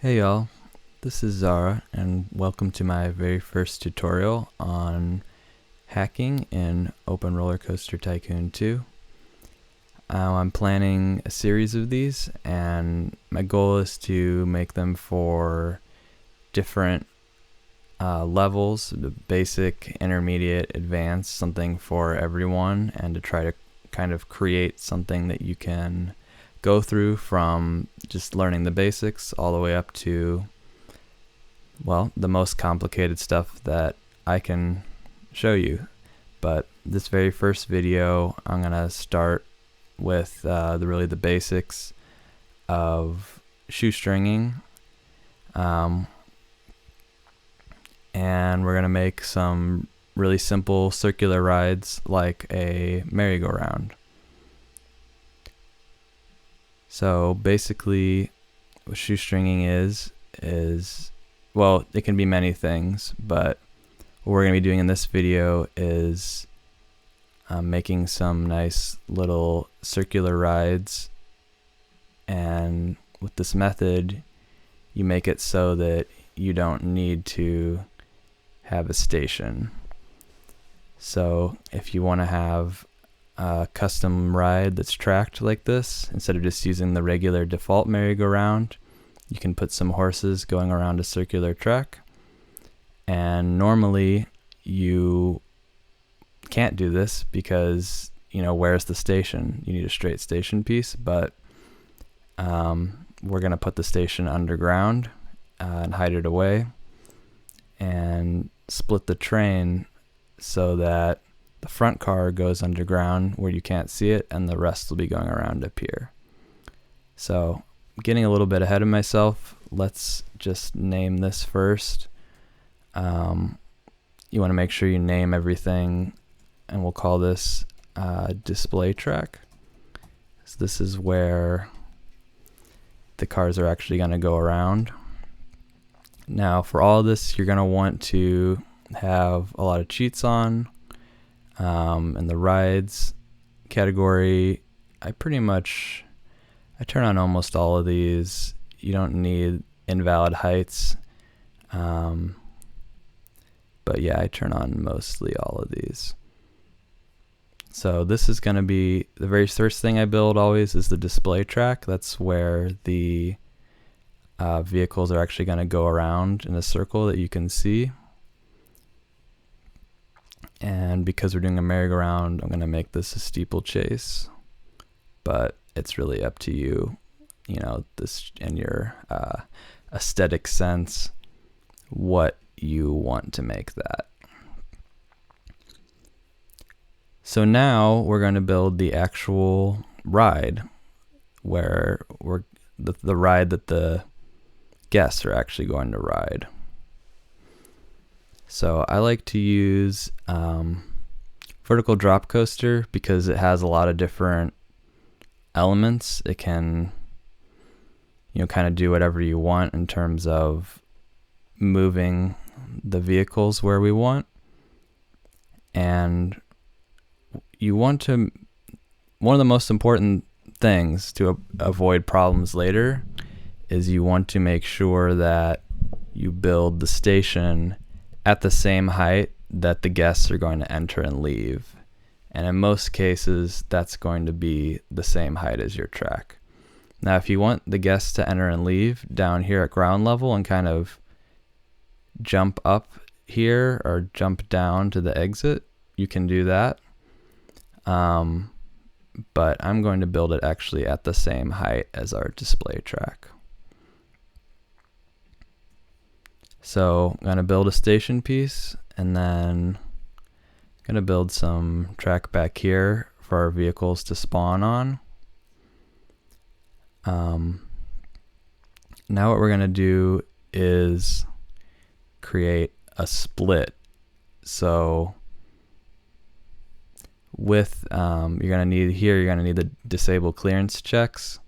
Hey y'all, this is Zara and welcome to my very first tutorial on hacking in Open Rollercoaster Tycoon 2. I'm planning a series of these and my goal is to make them for different levels, the basic, intermediate, advanced, something for everyone, and to try to kind of create something that you can go through from just learning the basics all the way up to, well, the most complicated stuff that I can show you. But this very first video, I'm gonna start with really the basics of shoestringing, and we're gonna make some really simple circular rides like a merry-go-round. So basically what shoestringing is, well, it can be many things, but what we're going to be doing in this video is making some nice little circular rides, and with this method you make it so that you don't need to have a station. So if you want to have a custom ride that's tracked like this, instead of just using the regular default merry-go-round, you can put some horses going around a circular track. And normally you can't do this because, you know, where's the station? You need a straight station piece, but we're gonna put the station underground and hide it away and split the train so that the front car goes underground where you can't see it, and the rest will be going around up here. So, getting a little bit ahead of myself, let's just name this first. You want to make sure you name everything, and we'll call this display track. So this is where the cars are actually going to go around. Now, for all of this, you're going to want to have a lot of cheats on. In the rides category, I turn on almost all of these. You don't need invalid heights, but yeah, I turn on mostly all of these. So this is going to be the very first thing I build always is the display track. That's where the vehicles are actually going to go around in a circle that you can see. And because we're doing a merry-go-round, I'm going to make this a steeplechase, but it's really up to you, you know, this in your aesthetic sense, what you want to make that. So now we're going to build the actual ride, where we're the ride that the guests are actually going to ride. So I like to use vertical drop coaster because it has a lot of different elements. It can, you know, kind of do whatever you want in terms of moving the vehicles where we want. And you want to, one of the most important things to avoid problems later is you want to make sure that you build the station at the same height that the guests are going to enter and leave. And in most cases, that's going to be the same height as your track. Now, if you want the guests to enter and leave down here at ground level and kind of jump up here or jump down to the exit, you can do that. But I'm going to build it actually at the same height as our display track. So I'm going to build a station piece, and then I'm going to build some track back here for our vehicles to spawn on. Now what we're going to do is create a split. So with you're going to need the disable clearance checks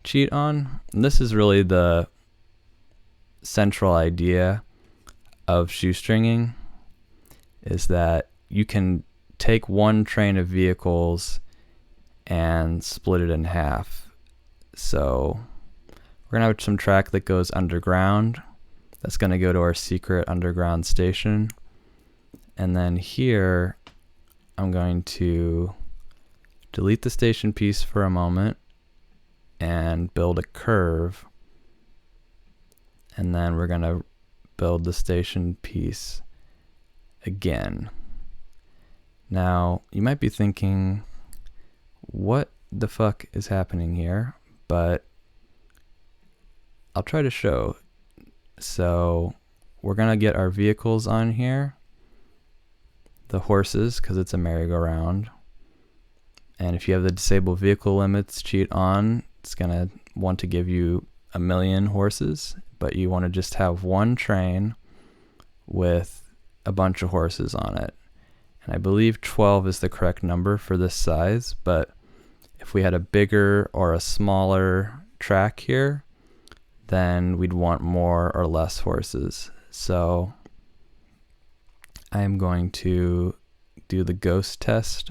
cheat on. And this is really the central idea of shoestringing, is that you can take one train of vehicles and split it in half. So We're gonna have some track that goes underground. That's gonna go to our secret underground station. And then here, I'm going to delete the station piece for a moment and build a curve. And then we're gonna build the station piece again. Now, you might be thinking, what the fuck is happening here? But I'll try to show. So we're gonna get our vehicles on here, the horses, because it's a merry-go-round. And if you have the disable vehicle limits cheat on, it's gonna want to give you 1,000,000 horses, but you want to just have one train with a bunch of horses on it. And I believe 12 is the correct number for this size, but if we had a bigger or a smaller track here, then we'd want more or less horses. So I'm going to do the ghost test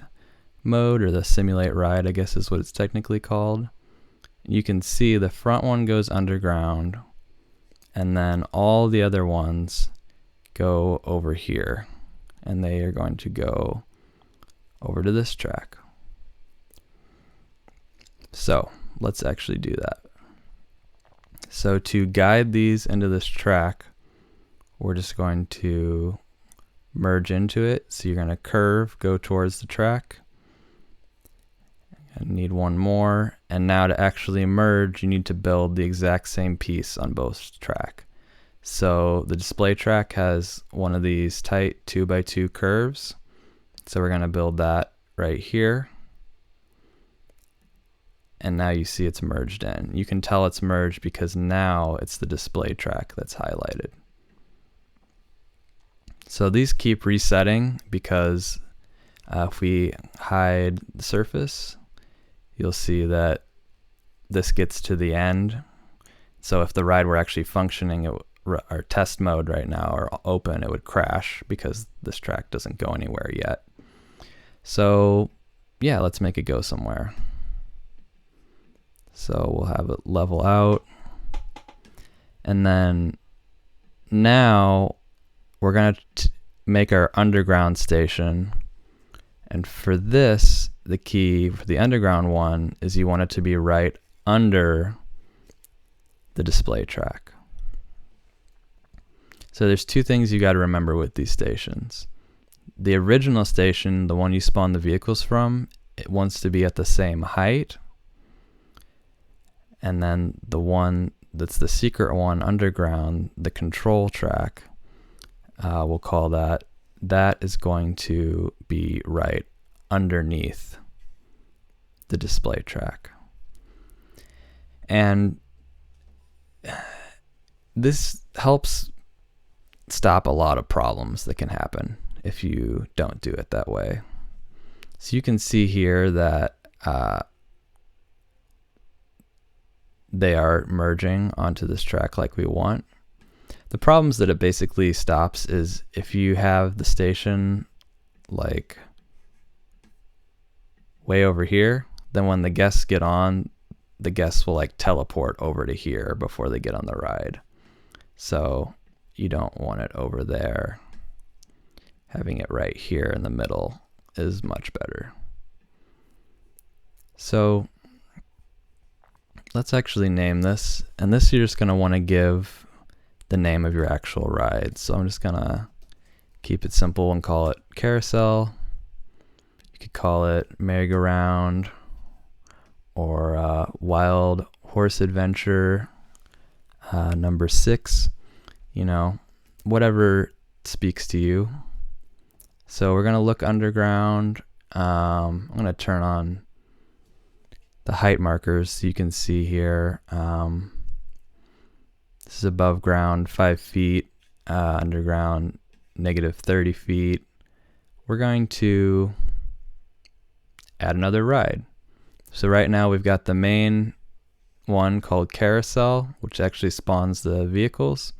mode, or the simulate ride, I guess is what it's technically called. You can see the front one goes underground, and then all the other ones go over here, and they are going to go over to this track. So let's actually do that. So to guide these into this track, we're just going to merge into it. So you're going to curve, go towards the track. I need one more. And now to actually merge, you need to build the exact same piece on both track. So the display track has one of these tight 2x2 curves. So we're going to build that right here. And now you see it's merged in. You can tell it's merged because now it's the display track that's highlighted. So these keep resetting because if we hide the surface, you'll see that this gets to the end. So if the ride were actually functioning, our test mode right now, or open, it would crash because this track doesn't go anywhere yet. So yeah, let's make it go somewhere. So we'll have it level out. And then now we're going to make our underground station. And for this, the key for the underground one is you want it to be right under the display track. So there's two things you got to remember with these stations. The original station, the one you spawn the vehicles from, it wants to be at the same height. And then the one that's the secret one underground, the control track, we'll call that, that is going to be right underneath the display track. And this helps stop a lot of problems that can happen if you don't do it that way. So you can see here that they are merging onto this track like we want. The problems that it basically stops is if you have the station like way over here, then when the guests get on, the guests will like teleport over to here before they get on the ride. So you don't want it over there. Having it right here in the middle is much better. So let's actually name this, and this you're just going to want to give the name of your actual ride. So I'm just going to keep it simple and call it Carousel. You could call it Merry-Go-Round or Wild Horse Adventure number 6, you know, whatever speaks to you. So we're going to look underground. I'm going to turn on the height markers so you can see here. This is above ground 5 feet, underground -30 feet. We're going to add another ride. So right now we've got the main one called Carousel, which actually spawns the vehicles.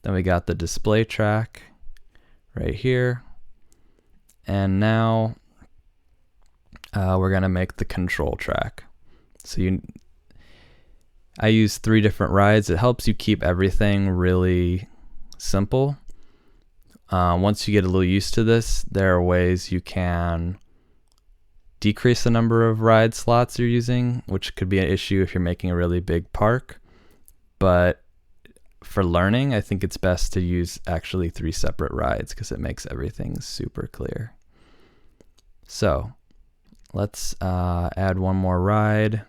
Then we got the display track right here. And now we're going to make the control track. So I use 3 different rides. It helps you keep everything really simple. Once you get a little used to this, there are ways you can decrease the number of ride slots you're using, which could be an issue if you're making a really big park. But for learning, I think it's best to use actually 3 separate rides because it makes everything super clear. So let's add one more ride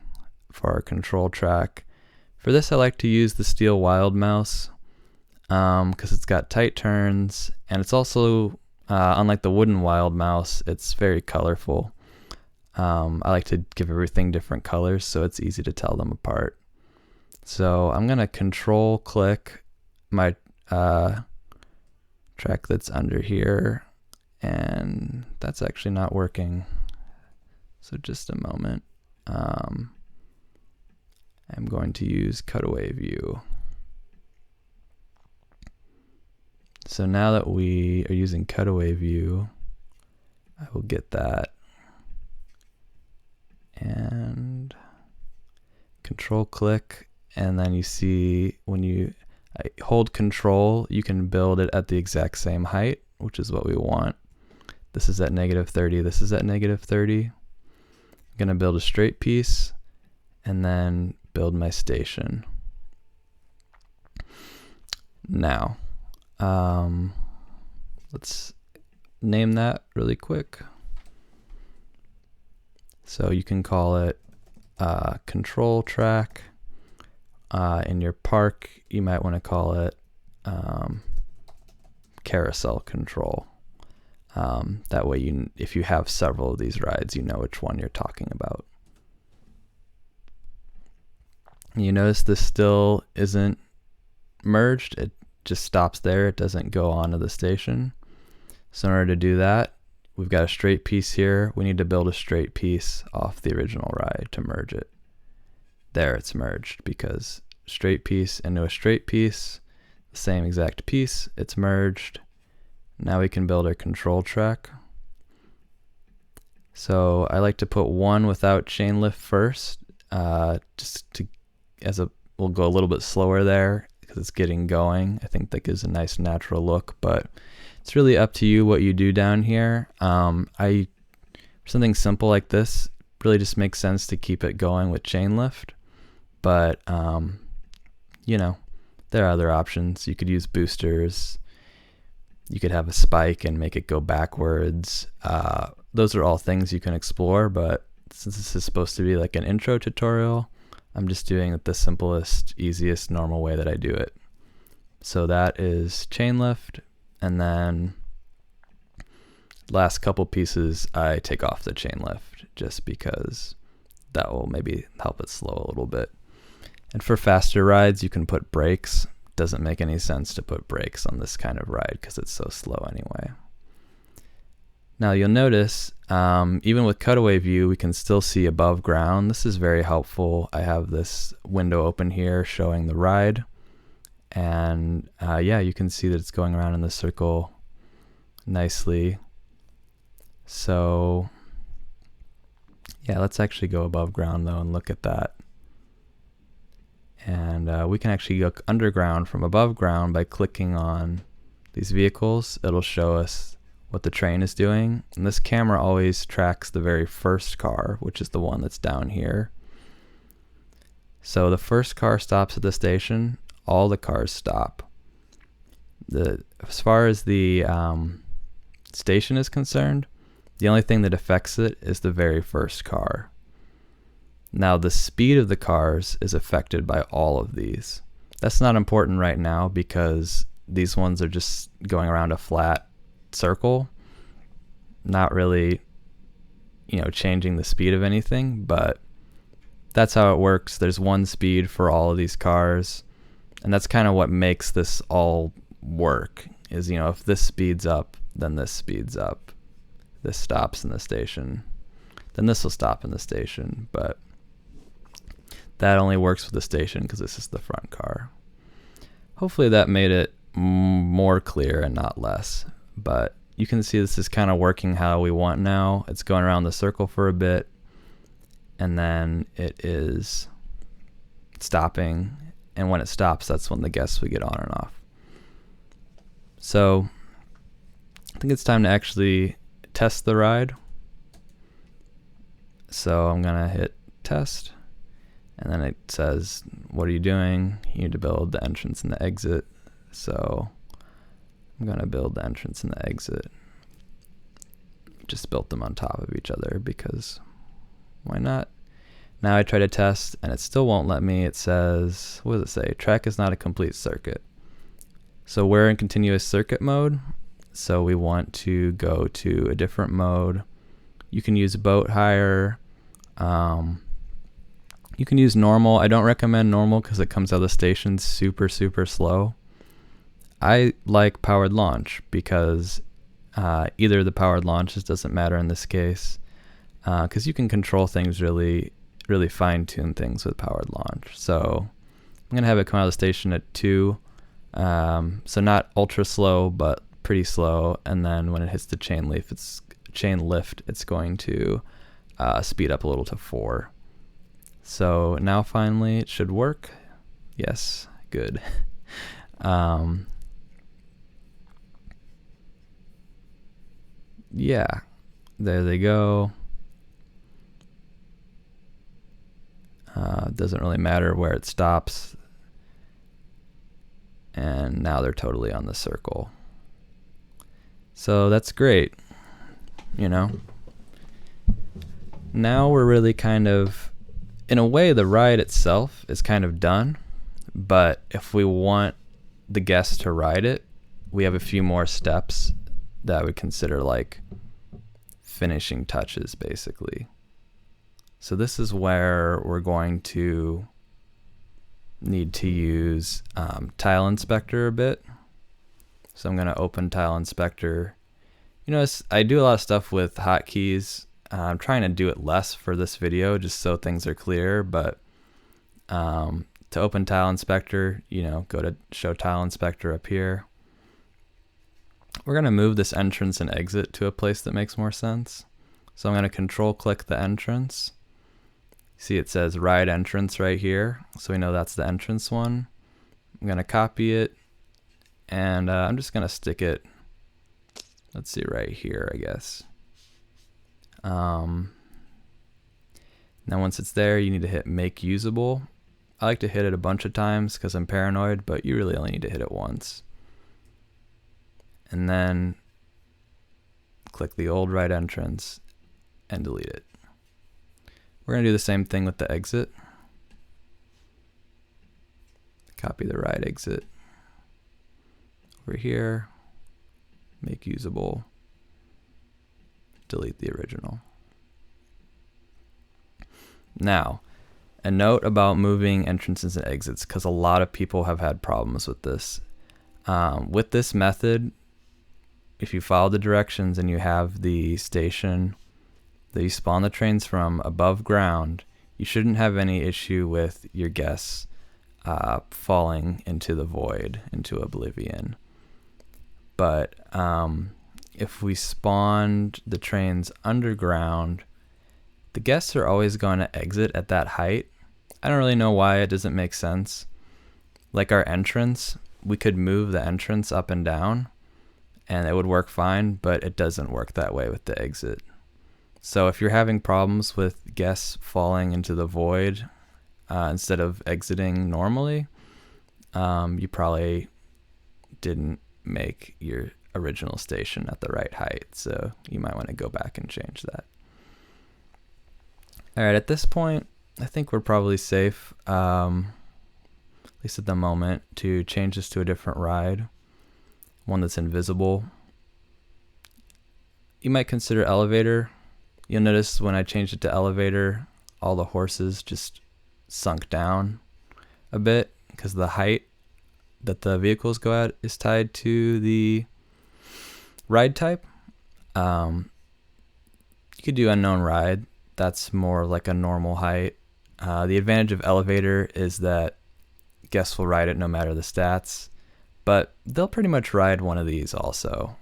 for our control track. For this, I like to use the steel wild mouse because it's got tight turns, and it's also, unlike the wooden wild mouse, it's very colorful. I like to give everything different colors so it's easy to tell them apart. So I'm going to control click my track that's under here, and that's actually not working. So just a moment. I'm going to use cutaway view. So now that we are using cutaway view, I will get that. And control click, and then you see when you hold control, you can build it at the exact same height, which is what we want. This is at -30, this is at -30. I'm gonna build a straight piece and then build my station. Now, let's name that really quick. So you can call it control track. In your park, you might want to call it carousel control. That way, if you have several of these rides, you know which one you're talking about. You notice this still isn't merged. It just stops there. It doesn't go onto the station. So in order to do that, we've got a straight piece here. We need to build a straight piece off the original ride to merge it. There, it's merged because straight piece into a straight piece, the same exact piece, it's merged. Now we can build our control track. So I like to put one without chain lift first, just to, we'll go a little bit slower there because it's getting going. I think that gives a nice natural look, but it's really up to you what you do down here. For something simple like this, really just makes sense to keep it going with chain lift. But, you know, there are other options. You could use boosters. You could have a spike and make it go backwards. Those are all things you can explore, but since this is supposed to be like an intro tutorial, I'm just doing it the simplest, easiest, normal way that I do it. So that is chain lift, and then last couple pieces I take off the chain lift just because that will maybe help it slow a little bit. And for faster rides, you can put brakes. Doesn't make any sense to put brakes on this kind of ride because it's so slow anyway. Now you'll notice, even with cutaway view, we can still see above ground. This is very helpful. I have this window open here showing the ride. And yeah, you can see that it's going around in the circle nicely. So yeah, let's actually go above ground though and look at that. And we can actually go underground from above ground by clicking on these vehicles. It'll show us what the train is doing. And this camera always tracks the very first car, which is the one that's down here. So the first car stops at the station, all the cars stop. As far as the station is concerned, the only thing that affects it is the very first car. Now the speed of the cars is affected by all of these. That's not important right now because these ones are just going around a flat circle, not really, changing the speed of anything, but that's how it works. There's one speed for all of these cars, and that's kind of what makes this all work is, if this speeds up, then this speeds up. This stops in the station, then this will stop in the station, but that only works with the station because this is the front car. Hopefully that made it more clear and not less, but you can see this is kind of working how we want now. It's going around the circle for a bit, and then it is stopping, and when it stops, that's when the guests would get on and off. So I think it's time to actually test the ride. So I'm gonna hit test, and then it says, what are you doing? You need to build the entrance and the exit. So I'm gonna build the entrance and the exit. Just built them on top of each other because why not? Now I try to test and it still won't let me. It says, what does it say? Track is not a complete circuit. So we're in continuous circuit mode. So we want to go to a different mode. You can use boat hire. You can use normal. I don't recommend normal because it comes out of the station super, super slow. I like powered launch because either the powered launches doesn't matter in this case, because you can control things really fine-tune things with powered launch. So I'm gonna have it come out of the station at 2, so not ultra slow but pretty slow, and then when it hits the chain lift it's going to speed up a little to 4. So now finally it should work. Yes, good. Yeah, there they go. Doesn't really matter where it stops. And now they're totally on the circle. So that's great, you know. Now we're really kind of, in a way, the ride itself is kind of done. But if we want the guests to ride it, we have a few more steps that we consider like finishing touches, basically. So this is where we're going to need to use Tile Inspector a bit. So I'm going to open Tile Inspector. You know, I do a lot of stuff with hotkeys. I'm trying to do it less for this video just so things are clear, but to open Tile Inspector, you know, go to Show Tile Inspector up here. We're going to move this entrance and exit to a place that makes more sense. So I'm going to control click the entrance. See, it says ride entrance right here. So we know that's the entrance one. I'm going to copy it, and I'm just going to stick it, let's see, right here, I guess. Now once it's there, you need to hit make usable. I like to hit it a bunch of times because I'm paranoid, but you really only need to hit it once. And then click the old right entrance and delete it. We're going to do the same thing with the exit. Copy the right exit over here, make usable, delete the original. Now, a note about moving entrances and exits, because a lot of people have had problems with this. With this method, if you follow the directions and you have the station that you spawn the trains from above ground, you shouldn't have any issue with your guests falling into the void, into oblivion. But if we spawned the trains underground, the guests are always going to exit at that height. I don't really know why. It doesn't make sense. Like our entrance, we could move the entrance up and down and it would work fine, but it doesn't work that way with the exit. So if you're having problems with guests falling into the void instead of exiting normally, you probably didn't make your original station at the right height. So you might want to go back and change that. All right, at this point, I think we're probably safe, at least at the moment, to change this to a different ride, one that's invisible. You might consider elevator. You'll notice when I changed it to elevator, all the horses just sunk down a bit because the height that the vehicles go at is tied to the ride type. You could do unknown ride. That's more like a normal height. The advantage of elevator is that guests will ride it no matter the stats, but they'll pretty much ride one of these also.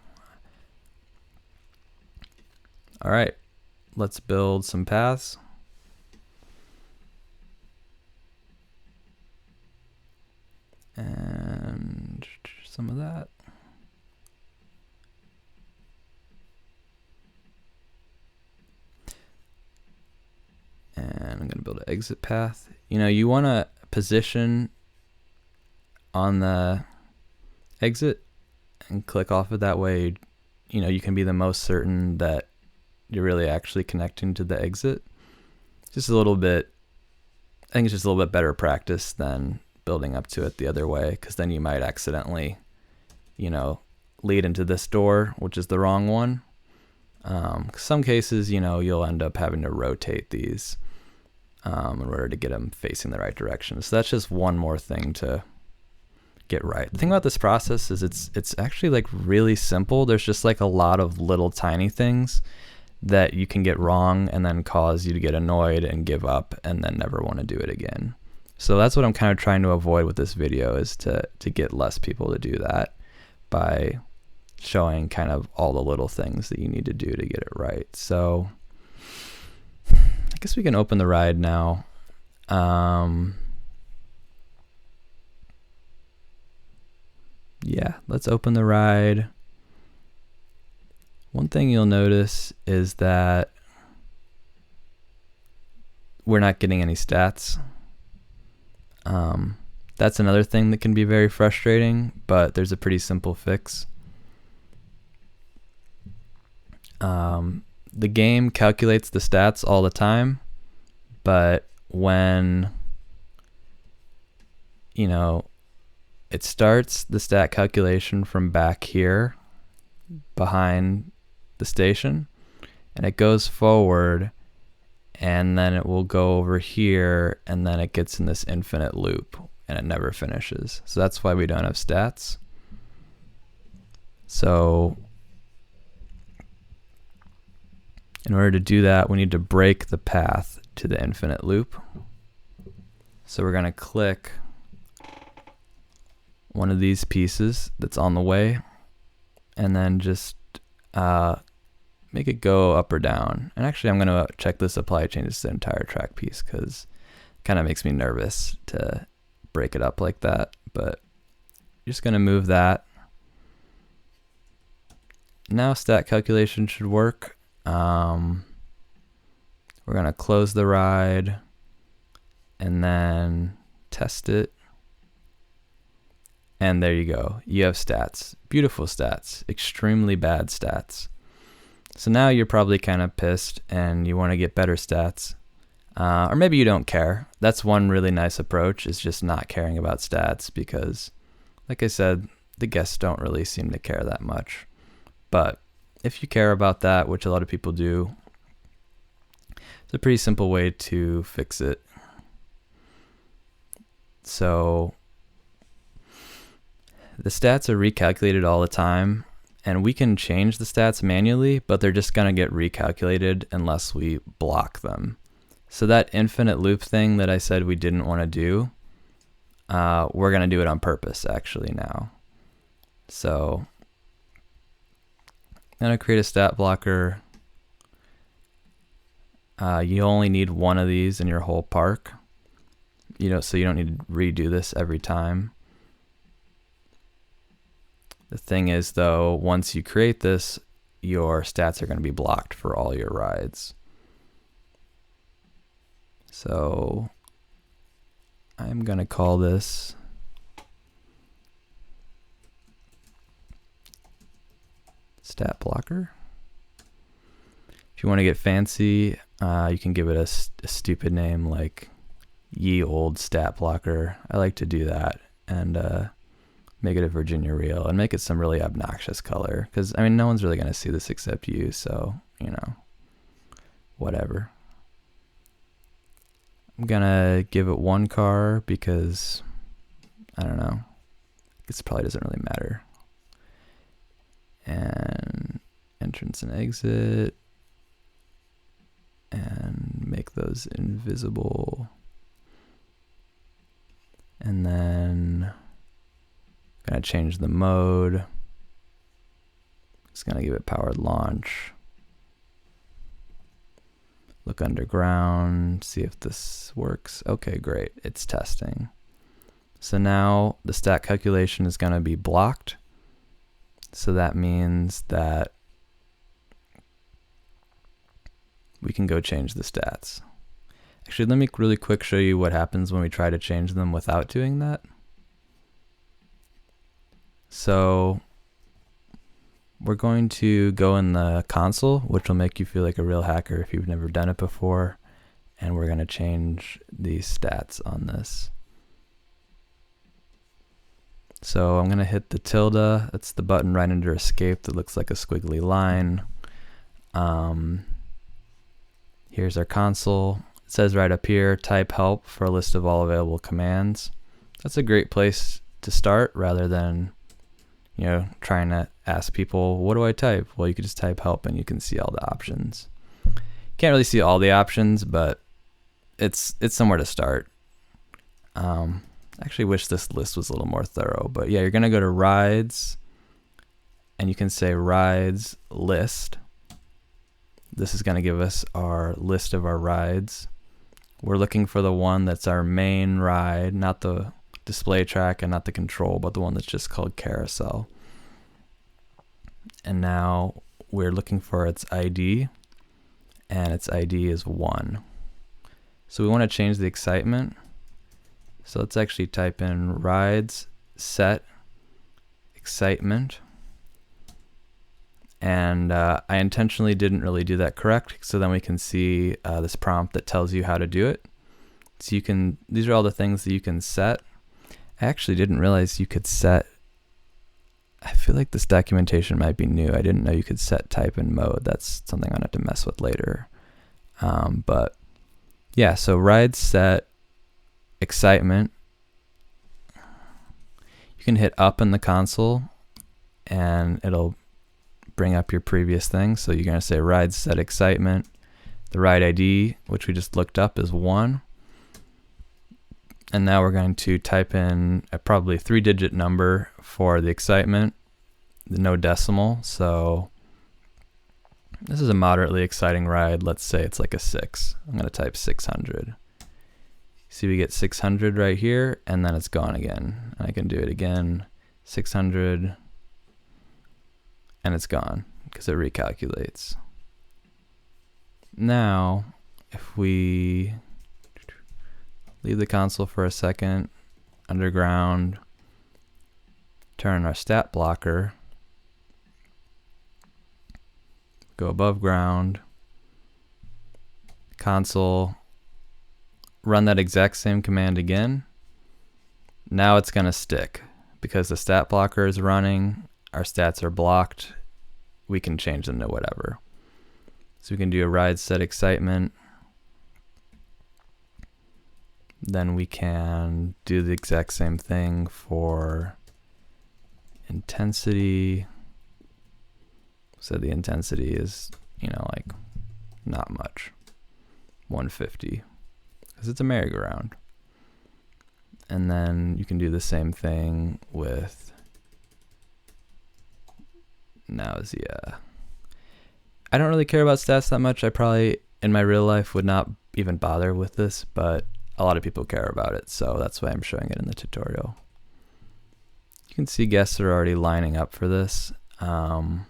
All right, let's build some paths. and some of that. And I'm going to build an exit path. You know, you want to position on the exit and click off it. That way, you know, you can be the most certain that you're really actually connecting to the exit. Just a little bit, I think it's just a little bit better practice than building up to it the other way, because then you might accidentally, you know, lead into this door, which is the wrong one. Some cases, you know, you'll end up having to rotate these in order to get them facing the right direction. So that's just one more thing to get right. The thing about this process is it's actually like really simple. There's just like a lot of little tiny things that you can get wrong and then cause you to get annoyed and give up and then never want to do it again. So that's what I'm kind of trying to avoid with this video, is to get less people to do that by showing kind of all the little things that you need to do to get it right. So I guess we can open the ride now. Yeah, let's open the ride. One thing you'll notice is that we're not getting any stats. That's another thing that can be very frustrating, but there's a pretty simple fix. The game calculates the stats all the time, but when, you know, it starts the stat calculation from back here behind the station, and it goes forward, and then it will go over here, and then it gets in this infinite loop, and it never finishes. So that's why we don't have stats. So in order to do that, we need to break the path to the infinite loop. So we're going to click one of these pieces that's on the way, and then just make it go up or down. And actually, I'm going to check this apply changes to the entire track piece, because it kind of makes me nervous to break it up like that. But you're just going to move that. Now stat calculation should work. We're going to close the ride and then test it. And there you go. You have stats. Beautiful stats. Extremely bad stats. So now you're probably kind of pissed and you want to get better stats. Or maybe you don't care. That's one really nice approach, is just not caring about stats, because, like I said, the guests don't really seem to care that much. But if you care about that, which a lot of people do, it's a pretty simple way to fix it. So the stats are recalculated all the time, and we can change the stats manually, but they're just going to get recalculated unless we block them. So that infinite loop thing that I said we didn't want to do, we're going to do it on purpose actually now. So I'm going to create a stat blocker. You only need one of these in your whole park, so you don't need to redo this every time. The thing is, though, once you create this, your stats are going to be blocked for all your rides. So I'm going to call this stat blocker. If you want to get fancy, you can give it a stupid name like Ye Old Stat Blocker. I like to do that, and make it a Virginia reel and make it some really obnoxious color, because I mean, no one's really going to see this except you, so whatever. I'm gonna give it one car because I don't know, this probably doesn't really matter. And entrance and exit, and make those invisible, and then I'm gonna change the mode. Just gonna give it powered launch. Look underground, see if this works. Okay, great, it's testing. So now the stat calculation is going to be blocked. So that means that we can go change the stats. Actually, let me really quick show you what happens when we try to change them without doing that. So we're going to go in the console, which will make you feel like a real hacker if you've never done it before. And we're going to change the stats on this. So I'm going to hit the tilde. That's the button right under escape that looks like a squiggly line. Here's our console. It says right up here, type help for a list of all available commands. That's a great place to start rather than, trying to ask people, what do I type? Well, you could just type help and you can see all the options. Can't really see all the options, but it's somewhere to start. I actually wish this list was a little more thorough, but yeah, you're gonna go to rides and you can say rides list. This is gonna give us our list of our rides. We're looking for the one that's our main ride, not the display track and not the control, but the one that's just called Carousel. And now we're looking for its ID, and its ID is 1. So we want to change the excitement. So let's actually type in rides set excitement. And I intentionally didn't really do that correct, so then we can see this prompt that tells you how to do it. So these are all the things that you can set. I actually didn't realize you could set, I feel like this documentation might be new. I didn't know you could set type and mode. That's something I'm gonna have to mess with later. But yeah, so ride set excitement. You can hit up in the console and it'll bring up your previous thing. So you're gonna say ride set excitement. The ride ID, which we just looked up, is 1. And now we're going to type in a probably 3-digit number for the excitement, no decimal. So this is a moderately exciting ride. Let's say it's like a 6. I'm going to type 600. See, we get 600 right here, and then it's gone again. I can do it again, 600, and it's gone because it recalculates. Now, if we leave the console for a second, underground, turn our stat blocker, go above ground, console, run that exact same command again. Now it's going to stick because the stat blocker is running, our stats are blocked, we can change them to whatever. So we can do a ride set excitement. Then we can do the exact same thing for intensity. So the intensity is, like not much, 150, because it's a merry-go-round. And then you can do the same thing with nausea. I don't really care about stats that much. I probably, in my real life, would not even bother with this, but a lot of people care about it, so that's why I'm showing it in the tutorial. You can see guests are already lining up for this. I'm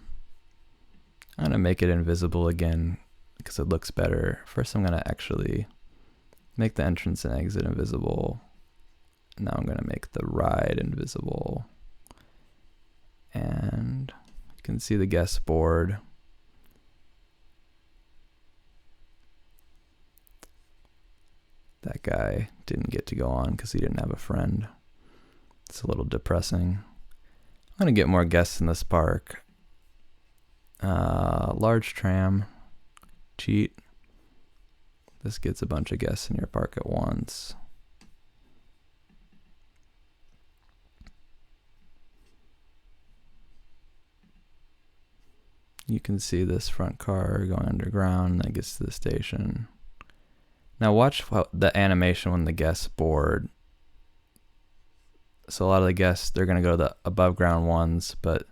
going to make it invisible again because it looks better. First, I'm going to actually make the entrance and exit invisible. Now I'm going to make the ride invisible. And you can see the guest board. That guy didn't get to go on because he didn't have a friend. It's a little depressing. I'm going to get more guests in this park. Large tram. Cheat. This gets a bunch of guests in your park at once. You can see this front car going underground, that gets to the station. Now watch the animation when the guests board. So a lot of the guests, they're going to go to the above ground ones, but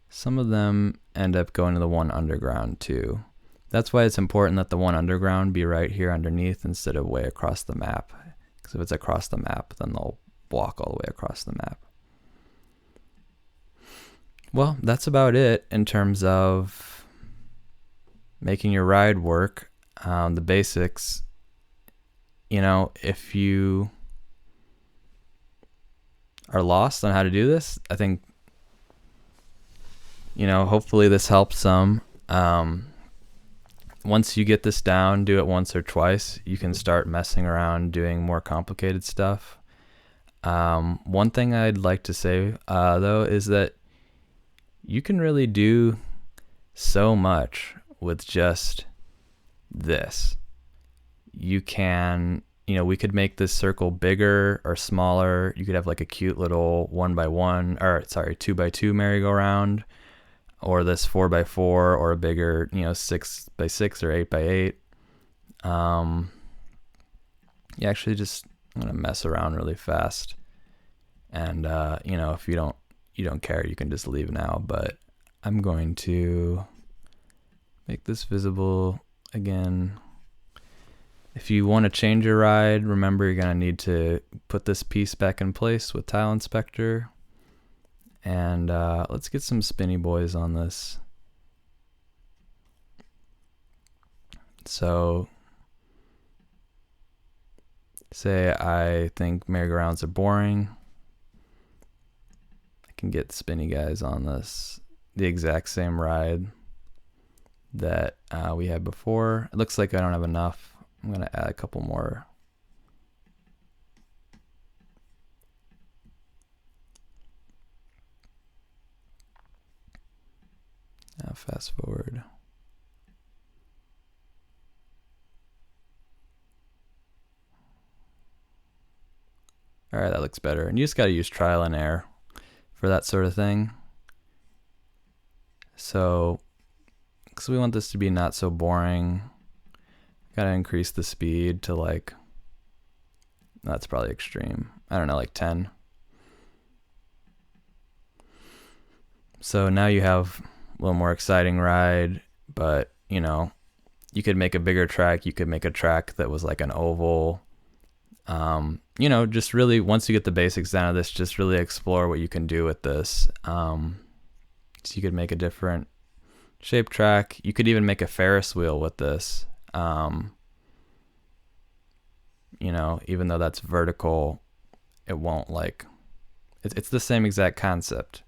some of them end up going to the one underground too. That's why it's important that the one underground be right here underneath instead of way across the map. Because if it's across the map, then they'll walk all the way across the map. Well, that's about it in terms of making your ride work. The basics, you know, if you are lost on how to do this, I think, you know, hopefully this helps some. Once you get this down, do it once or twice, you can start messing around doing more complicated stuff. One thing I'd like to say, though, is that you can really do so much with just this. You can, you know, we could make this circle bigger or smaller. You could have like a cute little 2x2 merry-go-round, or this 4x4, or a bigger, you know, 6x6 or 8x8. You actually just, I'm gonna mess around really fast, and you know, if you don't care, you can just leave now, but I'm going to make this visible again. If you want to change your ride, remember you're going to need to put this piece back in place with Tile Inspector. And let's get some spinny boys on this. So say I think merry-go-rounds are boring. I can get spinny guys on this, the exact same ride that we had before. It looks like I don't have enough. I'm going to add a couple more. Now fast forward. All right, that looks better. And you just got to use trial and error for that sort of thing. So, because we want this to be not so boring, gotta increase the speed to like, that's probably extreme, I don't know, like 10. So now you have a little more exciting ride, but you know, you could make a bigger track. You could make a track that was like an oval. You know, just really, once you get the basics down of this, just really explore what you can do with this. So you could make a different shape track. You could even make a Ferris wheel with this. You know, even though that's vertical, it won't like, it's the same exact concept.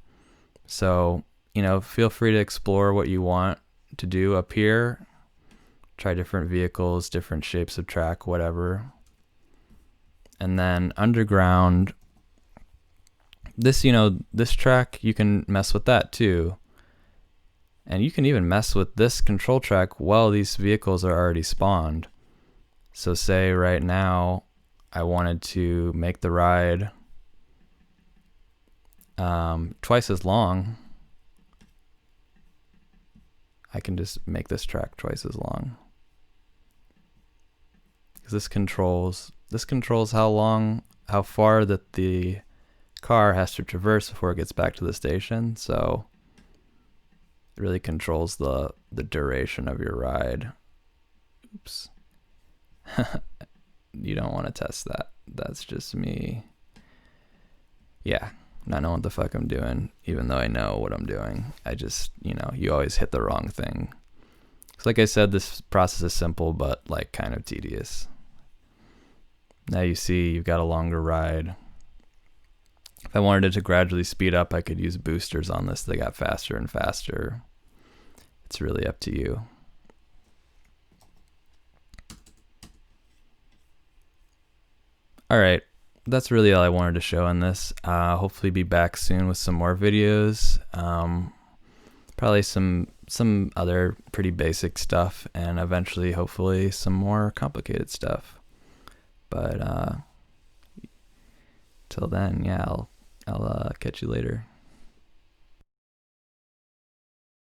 So, you know, feel free to explore what you want to do up here. Try different vehicles, different shapes of track, whatever. And then underground, this, you know, this track, you can mess with that too. And you can even mess with this control track while these vehicles are already spawned. So say right now I wanted to make the ride twice as long. I can just make this track twice as long. Because this controls how far that the car has to traverse before it gets back to the station. So it really controls the duration of your ride. Oops. You don't want to test that. That's just me. Yeah, not knowing what the fuck I'm doing, even though I know what I'm doing. I just, you know, you always hit the wrong thing. Because like I said, this process is simple, but like kind of tedious. Now you see you've got a longer ride. If I wanted it to gradually speed up, I could use boosters on this. They got faster and faster. It's really up to you. All right, that's really all I wanted to show in this. Hopefully be back soon with some more videos. Probably some other pretty basic stuff, and eventually, hopefully, some more complicated stuff. But till then, yeah, I'll catch you later.